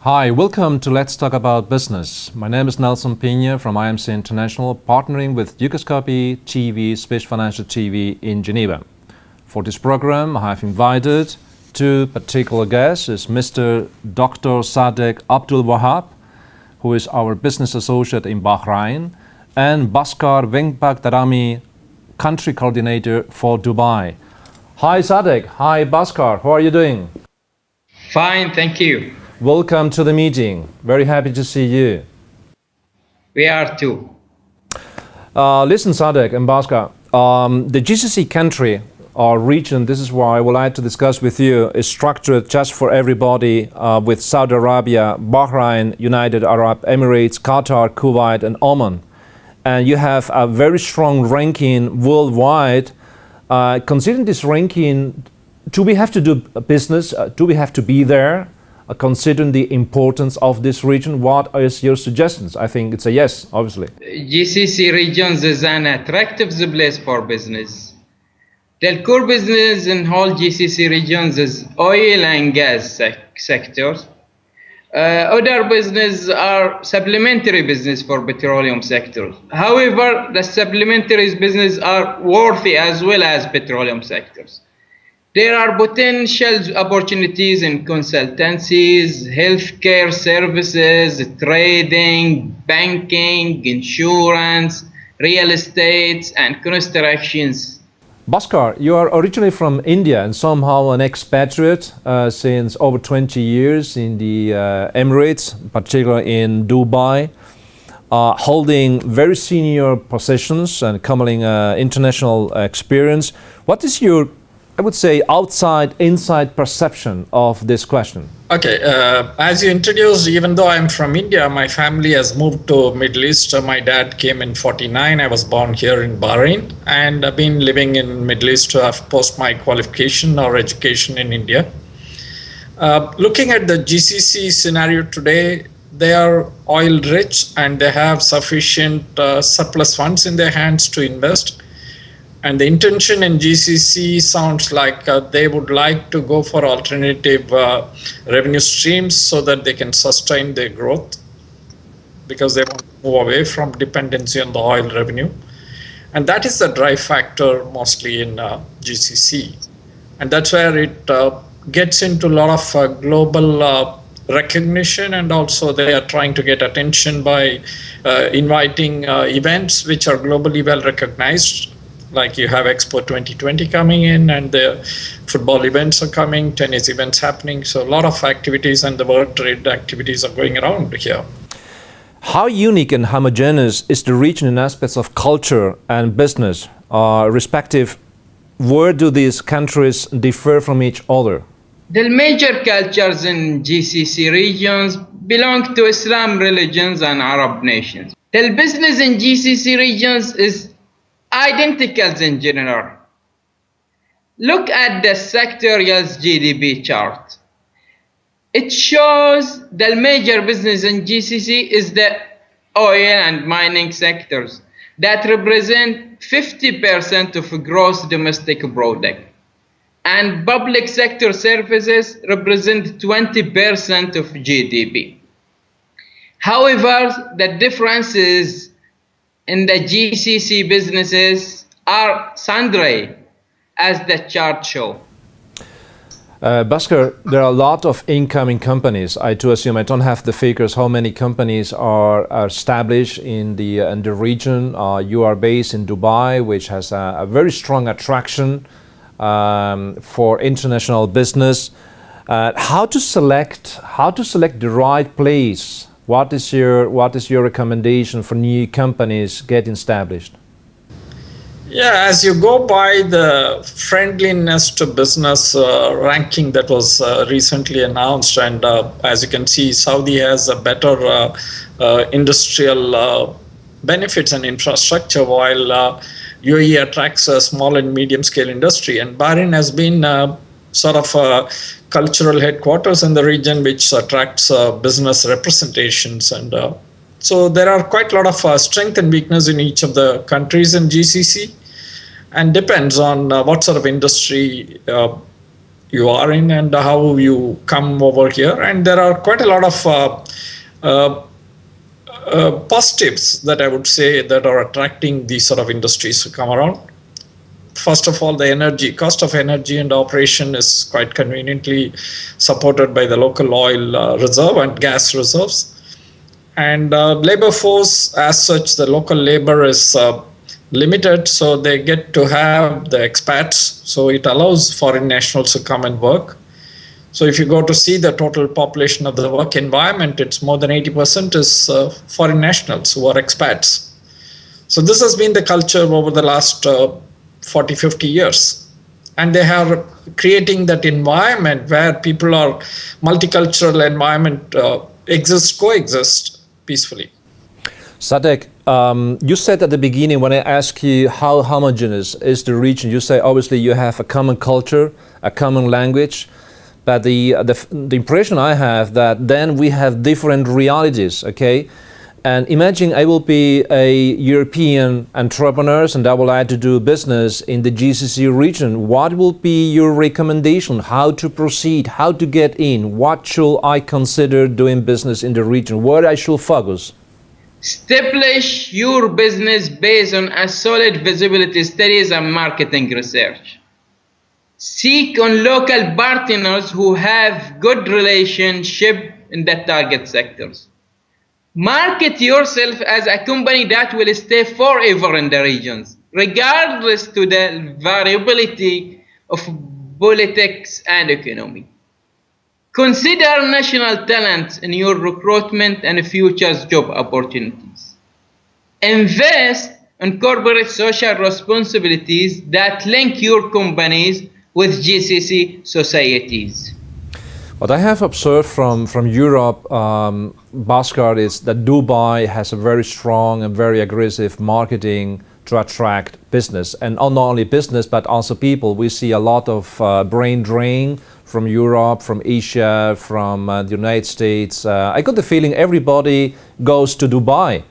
Hi, welcome to Let's Talk About Business. My name is Nelson Pena from IMC International, partnering with Dukascopy TV, Swiss Financial TV in Geneva. For this program, I have invited two particular guests, is Mr. Dr. Sadeq AlAbdulwahab, who is our business associate in Bahrain, and Baskar Venkataramani, country coordinator for Dubai. Hi Sadeq, hi Baskar, how are you doing? Fine, thank you. Welcome to the meeting. Very happy to see you. We are too. Listen, Sadeq and Baskar, the GCC country or region, this is what I would like to discuss with you, is structured just for everybody with Saudi Arabia, Bahrain, United Arab Emirates, Qatar, Kuwait and Oman. And you have a very strong ranking worldwide. Considering this ranking, do we have to do business? Do we have to be there? Considering the importance of this region, what is your suggestions? I think it's a yes, obviously. GCC regions is an attractive place for business. The core business in whole GCC regions is oil and gas sectors. Other business are supplementary business for petroleum sectors. However, the supplementary business are worthy as well as petroleum sectors. There are potential opportunities in consultancies, healthcare services, trading, banking, insurance, real estate, and constructions. Baskar, you are originally from India and somehow an expatriate since over 20 years in the Emirates, particularly in Dubai, holding very senior positions and coming international experience. What is your, I would say, inside perception of this question? Okay, as you introduced, even though I'm from India, my family has moved to Middle East. My dad came in 49. I was born here in Bahrain, and I've been living in Middle East post my qualification or education in India. Looking at the GCC scenario today, they are oil rich and they have sufficient surplus funds in their hands to invest. And the intention in GCC sounds like they would like to go for alternative revenue streams so that they can sustain their growth, because they want to move away from dependency on the oil revenue. And that is the drive factor mostly in GCC. And that's where it gets into a lot of global recognition, and also they are trying to get attention by inviting events which are globally well recognized. Like you have Expo 2020 coming in, and the football events are coming, tennis events happening. So a lot of activities and the world trade activities are going around here. How unique and homogeneous is the region in aspects of culture and business, respective? Where do these countries differ from each other? The major cultures in GCC regions belong to Islam religions and Arab nations. The business in GCC regions is identical in general. Look at the sectorial GDP chart. It shows the major business in GCC is the oil and mining sectors that represent 50% of gross domestic product, and public sector services represent 20% of GDP. However, the differences in the GCC businesses are sundry, as the chart shows. Baskar, there are a lot of incoming companies. I do assume, I don't have the figures, how many companies are established in the region. You are based in Dubai, which has a very strong attraction for international business. How to select the right place? What is your recommendation for new companies getting established? Yeah, as you go by the friendliness to business ranking that was recently announced, and as you can see, Saudi has a better industrial benefits and infrastructure, while UAE attracts a small and medium scale industry, and Bahrain has been sort of cultural headquarters in the region, which attracts business representations. And so there are quite a lot of strength and weakness in each of the countries in GCC, and depends on what sort of industry you are in and how you come over here. And there are quite a lot of positives that I would say that are attracting these sort of industries to come around. First of all, the cost of energy and operation is quite conveniently supported by the local oil reserve and gas reserves. And labor force, as such, the local labor is limited, so they get to have the expats. So it allows foreign nationals to come and work. So if you go to see the total population of the work environment, it's more than 80% is foreign nationals who are expats. So this has been the culture over the last 40, 50 years. And they are creating that environment where people are multicultural environment coexist peacefully. Sadeq, you said at the beginning when I asked you how homogeneous is the region, you say obviously you have a common culture, a common language, but the impression I have that then we have different realities, okay? And imagine I will be a European entrepreneur and I would like to do business in the GCC region. What will be your recommendation? How to proceed? How to get in? What should I consider doing business in the region? Where I should focus? Establish your business based on a solid visibility studies and marketing research. Seek on local partners who have good relationship in the target sectors. Market yourself as a company that will stay forever in the regions, regardless to the variability of politics and economy. Consider national talent in your recruitment and future job opportunities. Invest in corporate social responsibilities that link your companies with GCC societies. What I have observed from Europe, Baskar, is that Dubai has a very strong and very aggressive marketing to attract business. And not only business, but also people. We see a lot of brain drain from Europe, from Asia, from the United States. I got the feeling everybody goes to Dubai.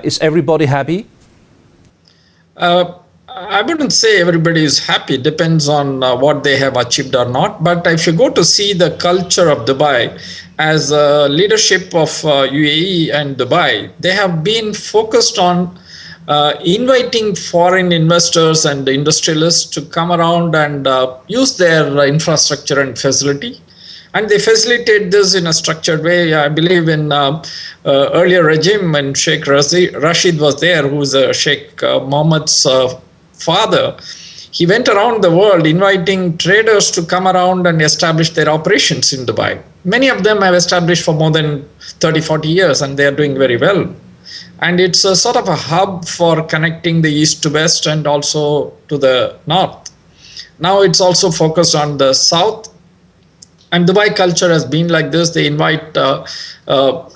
Is everybody happy? I wouldn't say everybody is happy. Depends on what they have achieved or not. But if you go to see the culture of Dubai, as leadership of UAE and Dubai, they have been focused on inviting foreign investors and industrialists to come around and use their infrastructure and facility. And they facilitate this in a structured way. I believe in earlier regime when Sheikh Rashid was there, who was Sheikh Mohammed's father. He went around the world inviting traders to come around and establish their operations in Dubai. Many of them have established for more than 30, 40 years, and they are doing very well. And it's a sort of a hub for connecting the east to west and also to the north. Now it's also focused on the south. And Dubai culture has been like this. They invite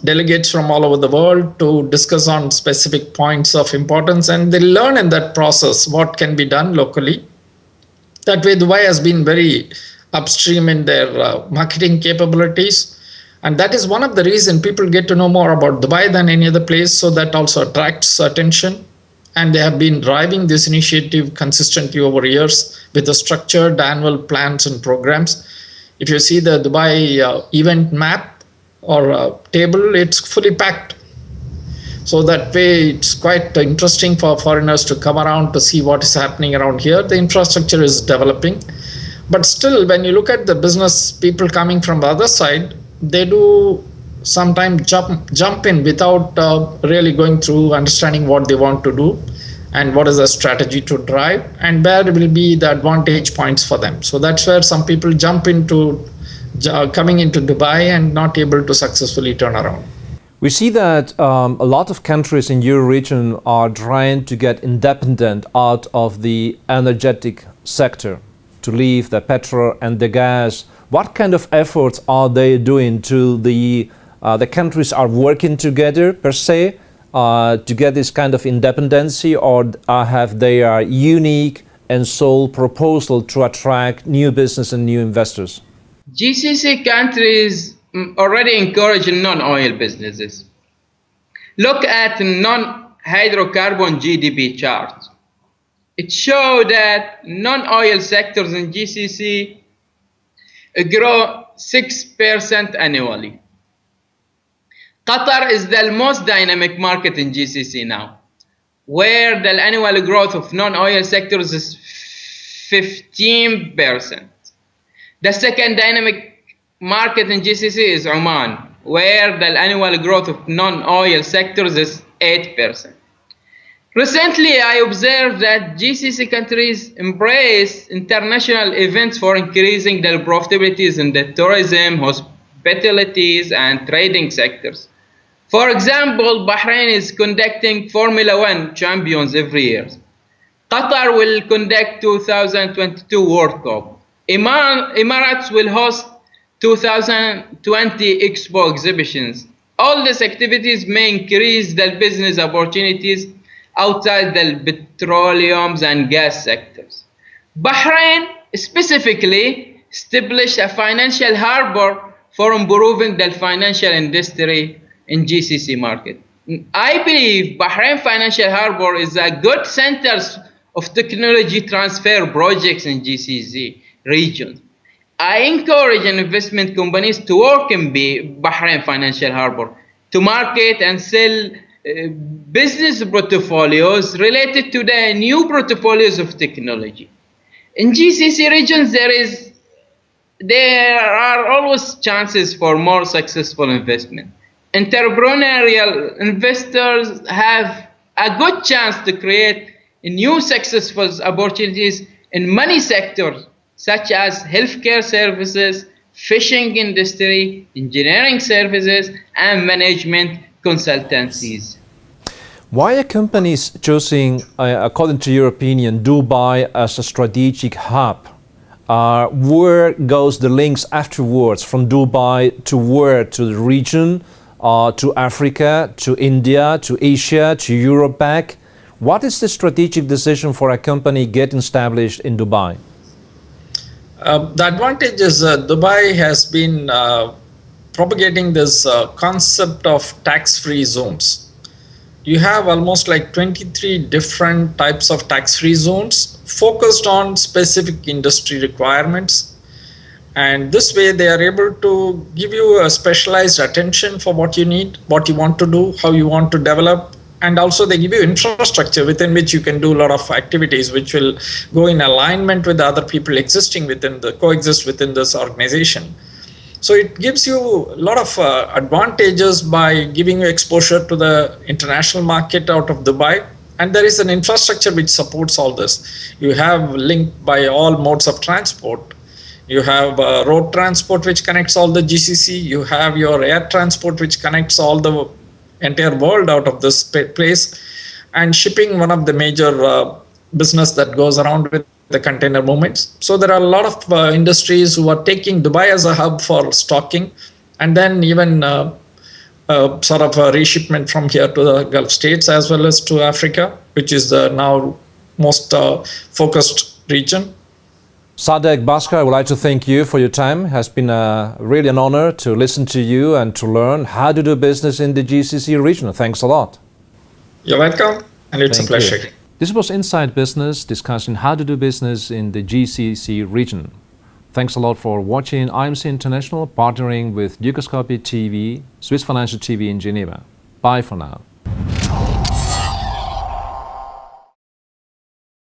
delegates from all over the world to discuss on specific points of importance, and they learn in that process what can be done locally. That way, Dubai has been very upstream in their marketing capabilities. And that is one of the reasons people get to know more about Dubai than any other place. So that also attracts attention. And they have been driving this initiative consistently over years with the structured annual plans and programs. If you see the Dubai event map or table, it's fully packed. So that way, it's quite interesting for foreigners to come around to see what is happening around here. The infrastructure is developing. But still, when you look at the business people coming from the other side, they do sometimes jump in without really going through understanding what they want to do and what is the strategy to drive and where will be the advantage points for them. So that's where some people jump into coming into Dubai and not able to successfully turn around. We see that a lot of countries in your region are trying to get independent out of the energetic sector, to leave the petrol and the gas. What kind of efforts are they doing to the countries are working together per se to get this kind of independency, or have their unique and sole proposal to attract new business and new investors? GCC countries already encourage non-oil businesses. Look at non-hydrocarbon GDP chart. It shows that non-oil sectors in GCC grow 6% annually. Qatar is the most dynamic market in GCC now, where the annual growth of non-oil sectors is 15%. The second dynamic market in GCC is Oman, where the annual growth of non-oil sectors is 8%. Recently, I observed that GCC countries embrace international events for increasing their profitabilities in the tourism, hospitalities, and trading sectors. For example, Bahrain is conducting Formula One champions every year. Qatar will conduct 2022 World Cup. Emirates will host 2020 Expo exhibitions. All these activities may increase the business opportunities outside the petroleum and gas sectors. Bahrain specifically established a financial harbor for improving the financial industry in GCC market. I believe Bahrain Financial Harbor is a good center of technology transfer projects in GCC region. I encourage investment companies to work in Bahrain Financial Harbor to market and sell business portfolios related to the new portfolios of technology. In GCC regions, there are always chances for more successful investment. Entrepreneurial investors have a good chance to create new successful opportunities in many sectors, such as healthcare services, fishing industry, engineering services, and management consultancies. Why are companies choosing, according to your opinion, Dubai as a strategic hub? Where goes the links afterwards from Dubai to where? To the region, to Africa, to India, to Asia, to Europe back? What is the strategic decision for a company getting established in Dubai? The advantage is Dubai has been propagating this concept of tax-free zones. You have almost like 23 different types of tax-free zones focused on specific industry requirements. And this way they are able to give you a specialized attention for what you need, what you want to do, how you want to develop. And also they give you infrastructure within which you can do a lot of activities which will go in alignment with the other people coexist within this organization. So it gives you a lot of advantages by giving you exposure to the international market out of Dubai. And there is an infrastructure which supports all this. You have linked by all modes of transport. You have road transport which connects all the GCC. You have your air transport which connects all the entire world out of this place, and shipping, one of the major business that goes around with the container movements. So there are a lot of industries who are taking Dubai as a hub for stocking, and then even sort of a reshipment from here to the Gulf states as well as to Africa, which is the now most focused region. Sadeq, Baskar, I would like to thank you for your time. It has been really an honor to listen to you and to learn how to do business in the GCC region. Thanks a lot. You're welcome, and it's a pleasure. This was Inside Business, discussing how to do business in the GCC region. Thanks a lot for watching IMC International, partnering with Dukascopy TV, Swiss Financial TV in Geneva. Bye for now.